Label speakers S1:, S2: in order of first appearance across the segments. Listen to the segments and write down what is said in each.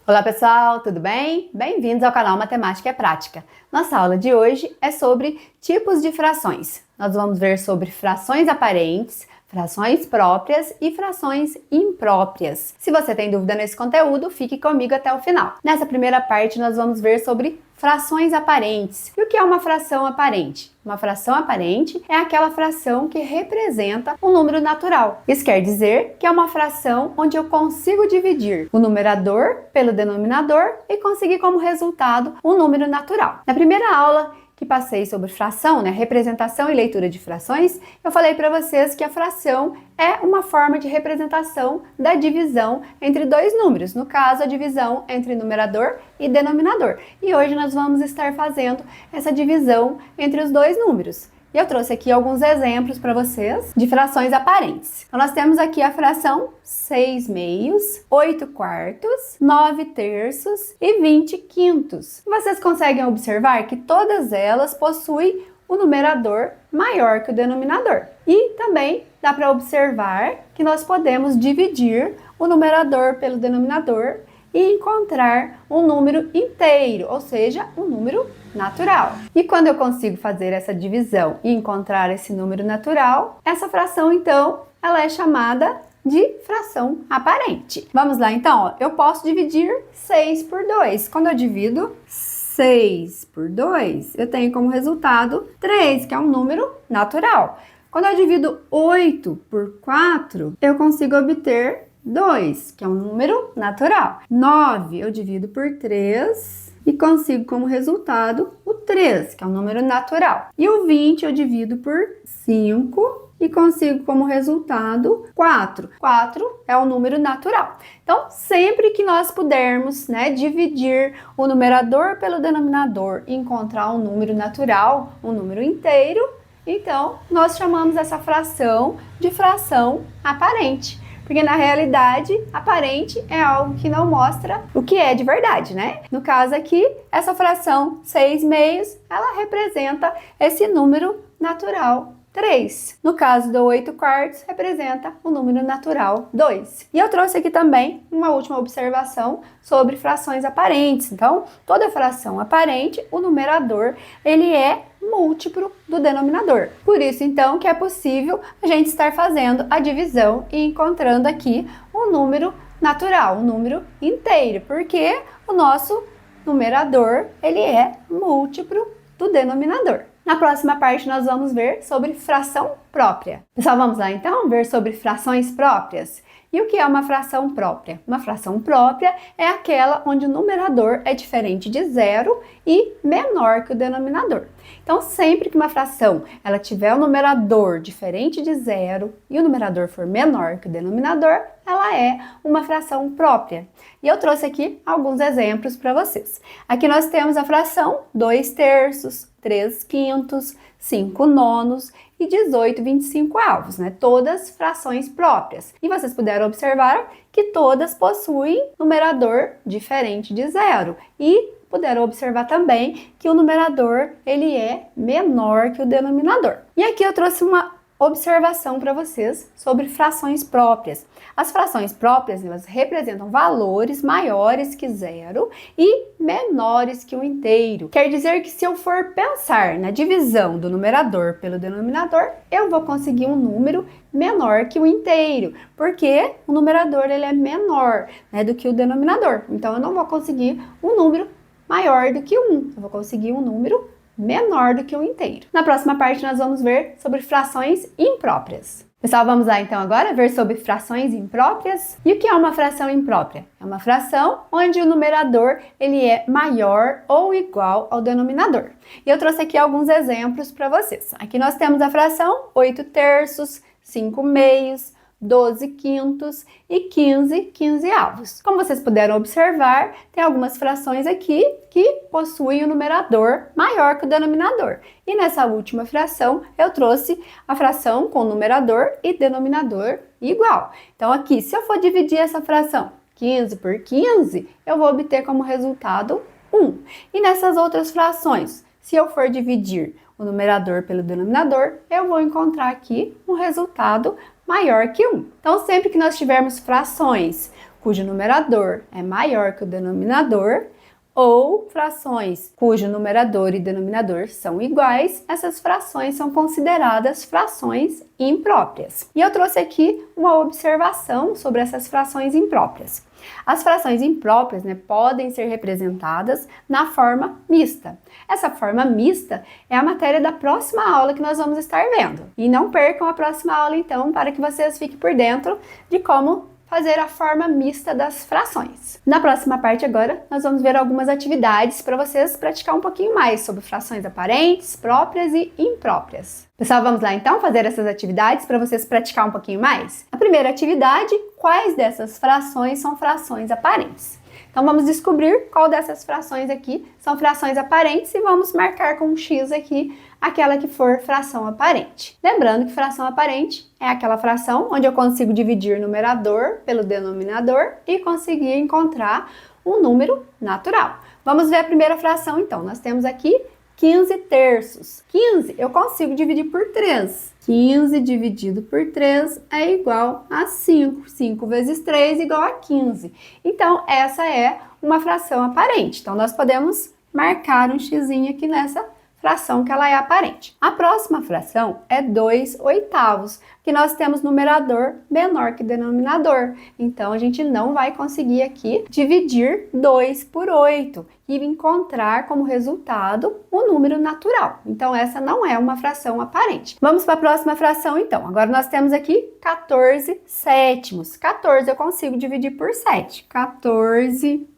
S1: Olá pessoal, tudo bem? Bem-vindos ao canal Matemática é Prática. Nossa aula de hoje é sobre tipos de frações. Nós vamos ver sobre frações aparentes, frações próprias e frações impróprias. Se você tem dúvida nesse conteúdo, fique comigo até o final. Nessa primeira parte nós vamos ver sobre frações aparentes. E o que é uma fração aparente? Uma fração aparente é aquela fração que representa um número natural. Isso quer dizer que é uma fração onde eu consigo dividir o numerador pelo denominador e conseguir como resultado um número natural. Na primeira aula que passei sobre fração, representação e leitura de frações, eu falei para vocês que a fração é uma forma de representação da divisão entre dois números, no caso a divisão entre numerador e denominador. E hoje nós vamos estar fazendo essa divisão entre os dois números. E eu trouxe aqui alguns exemplos para vocês de frações aparentes. Então, nós temos aqui a fração 6 meios, 8 quartos, 9 terços e 20 quintos. Vocês conseguem observar que todas elas possuem o numerador maior que o denominador. E também dá para observar que nós podemos dividir o numerador pelo denominador e encontrar um número inteiro, ou seja, um número natural. E quando eu consigo fazer essa divisão e encontrar esse número natural, essa fração, então, ela é chamada de fração aparente. Vamos lá, então, eu posso dividir 6 por 2. Quando eu divido 6 por 2, eu tenho como resultado 3, que é um número natural. Quando eu divido 8 por 4, eu consigo obter 2, que é um número natural. 9 eu divido por 3 e consigo como resultado o 3, que é um número natural. E o 20 eu divido por 5 e consigo como resultado 4. 4 é um número natural. Então, sempre que nós pudermos, dividir o numerador pelo denominador e encontrar um número natural, um número inteiro, então nós chamamos essa fração de fração aparente. Porque na realidade, aparente é algo que não mostra o que é de verdade, No caso aqui, essa fração 6 meios, ela representa esse número natural 3. No caso do 8 quartos, representa o número natural 2. E eu trouxe aqui também uma última observação sobre frações aparentes. Então, toda fração aparente, o numerador, ele é múltiplo do denominador. Por isso, então, que é possível a gente estar fazendo a divisão e encontrando aqui um número natural, um número inteiro, porque o nosso numerador, ele é múltiplo do denominador. Na próxima parte, nós vamos ver sobre fração própria. Pessoal, vamos lá, então, ver sobre frações próprias. E o que é uma fração própria? Uma fração própria é aquela onde o numerador é diferente de zero e menor que o denominador. Então, sempre que uma fração ela tiver um numerador diferente de zero e o numerador for menor que o denominador, ela é uma fração própria. E eu trouxe aqui alguns exemplos para vocês. Aqui nós temos a fração 2 terços, 3 quintos, 5 nonos e 18 25avos, Todas frações próprias. E vocês puderam observar que todas possuem numerador diferente de zero. E puderam observar também que o numerador ele é menor que o denominador. E aqui eu trouxe uma observação para vocês sobre frações próprias. As frações próprias, elas representam valores maiores que zero e menores que o inteiro. Quer dizer que se eu for pensar na divisão do numerador pelo denominador, eu vou conseguir um número menor que o inteiro, porque o numerador ele é menor, do que o denominador. Então, eu não vou conseguir um número maior do que 1. Eu vou conseguir um número menor do que o inteiro. Na próxima parte, nós vamos ver sobre frações impróprias. Pessoal, vamos lá então agora ver sobre frações impróprias. E o que é uma fração imprópria? É uma fração onde o numerador ele é maior ou igual ao denominador. E eu trouxe aqui alguns exemplos para vocês. Aqui nós temos a fração 8 terços, 5 meios, 12 quintos e 15 quinzeavos. Como vocês puderam observar, tem algumas frações aqui que possuem o numerador maior que o denominador. E nessa última fração, eu trouxe a fração com numerador e denominador igual. Então aqui, se eu for dividir essa fração 15 por 15, eu vou obter como resultado 1. E nessas outras frações, se eu for dividir o numerador pelo denominador, eu vou encontrar aqui um resultado maior que 1. Então, sempre que nós tivermos frações cujo numerador é maior que o denominador, ou frações cujo numerador e denominador são iguais, essas frações são consideradas frações impróprias. E eu trouxe aqui uma observação sobre essas frações impróprias. As frações impróprias, podem ser representadas na forma mista. Essa forma mista é a matéria da próxima aula que nós vamos estar vendo. E não percam a próxima aula, então, para que vocês fiquem por dentro de como fazer a forma mista das frações. Na próxima parte agora, nós vamos ver algumas atividades para vocês praticar um pouquinho mais sobre frações aparentes, próprias e impróprias. Pessoal, vamos lá então fazer essas atividades para vocês praticar um pouquinho mais? A primeira atividade, quais dessas frações são frações aparentes? Então vamos descobrir qual dessas frações aqui são frações aparentes e vamos marcar com um X aqui aquela que for fração aparente. Lembrando que fração aparente é aquela fração onde eu consigo dividir numerador pelo denominador e conseguir encontrar um número natural. Vamos ver a primeira fração então. Nós temos aqui 15 terços. 15 eu consigo dividir por 3. 15 dividido por 3 é igual a 5. 5 vezes 3 é igual a 15. Então, essa é uma fração aparente. Então, nós podemos marcar um xizinho aqui nessa fração que ela é aparente. A próxima fração é 2 oitavos, que nós temos numerador menor que denominador. Então, a gente não vai conseguir aqui dividir 2 por 8 e encontrar como resultado o número natural. Então, essa não é uma fração aparente. Vamos para a próxima fração, então. Agora, nós temos aqui 14 sétimos. 14 eu consigo dividir por 7. 14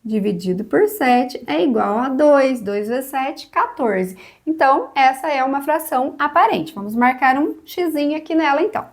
S1: dividido por 7 é igual a 2. 2 vezes 7, 14. Então, essa é uma fração aparente. Vamos marcar um xizinho aqui nela, então.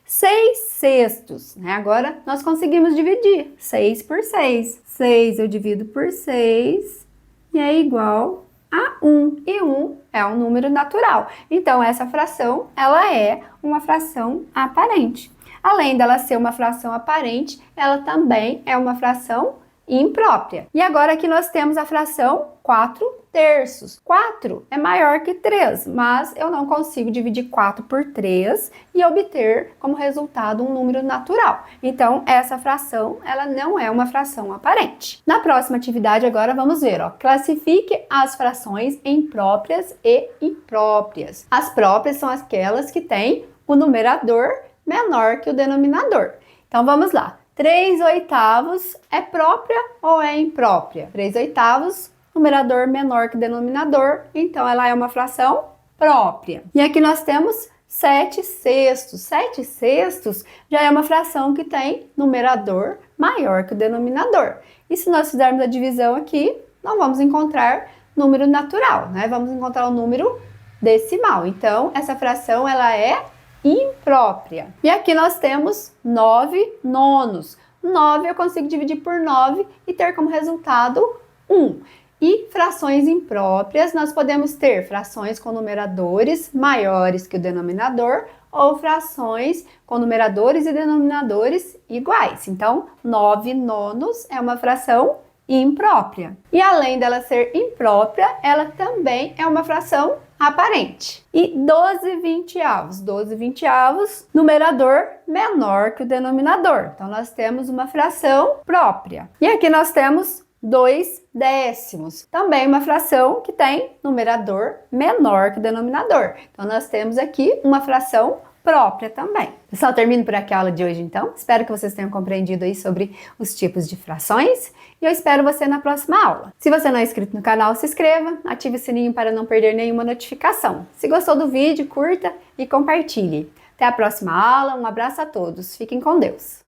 S1: 6 sextos, Agora, nós conseguimos dividir 6 por 6. 6 eu divido por 6 e é igual a 1. E 1 é um número natural. Então, essa fração, ela é uma fração aparente. Além dela ser uma fração aparente, ela também é uma fração imprópria. E agora aqui nós temos a fração 4 terços. 4 é maior que 3, mas eu não consigo dividir 4 por 3 e obter como resultado um número natural. Então, essa fração, ela não é uma fração aparente. Na próxima atividade agora vamos ver, classifique as frações em próprias e impróprias. As próprias são aquelas que têm o numerador menor que o denominador. Então, vamos lá. 3 oitavos é própria ou é imprópria? 3 oitavos, numerador menor que denominador, então ela é uma fração própria. E aqui nós temos 7 sextos. 7 sextos já é uma fração que tem numerador maior que o denominador. E se nós fizermos a divisão aqui, não vamos encontrar número natural, Vamos encontrar um número decimal. Então, essa fração ela é imprópria. E aqui nós temos 9 nonos. 9 eu consigo dividir por 9 e ter como resultado 1. E frações impróprias, nós podemos ter frações com numeradores maiores que o denominador ou frações com numeradores e denominadores iguais. Então, 9 nonos é uma fração imprópria. E além dela ser imprópria, ela também é uma fração aparente. E 12 vinteavos. 12 vinteavos, numerador menor que o denominador. Então, nós temos uma fração própria. E aqui nós temos 2 décimos. Também uma fração que tem numerador menor que o denominador. Então, nós temos aqui uma fração própria também. Pessoal, termino por aqui a aula de hoje, então. Espero que vocês tenham compreendido aí sobre os tipos de frações e eu espero você na próxima aula. Se você não é inscrito no canal, se inscreva, ative o sininho para não perder nenhuma notificação. Se gostou do vídeo, curta e compartilhe. Até a próxima aula, um abraço a todos, fiquem com Deus!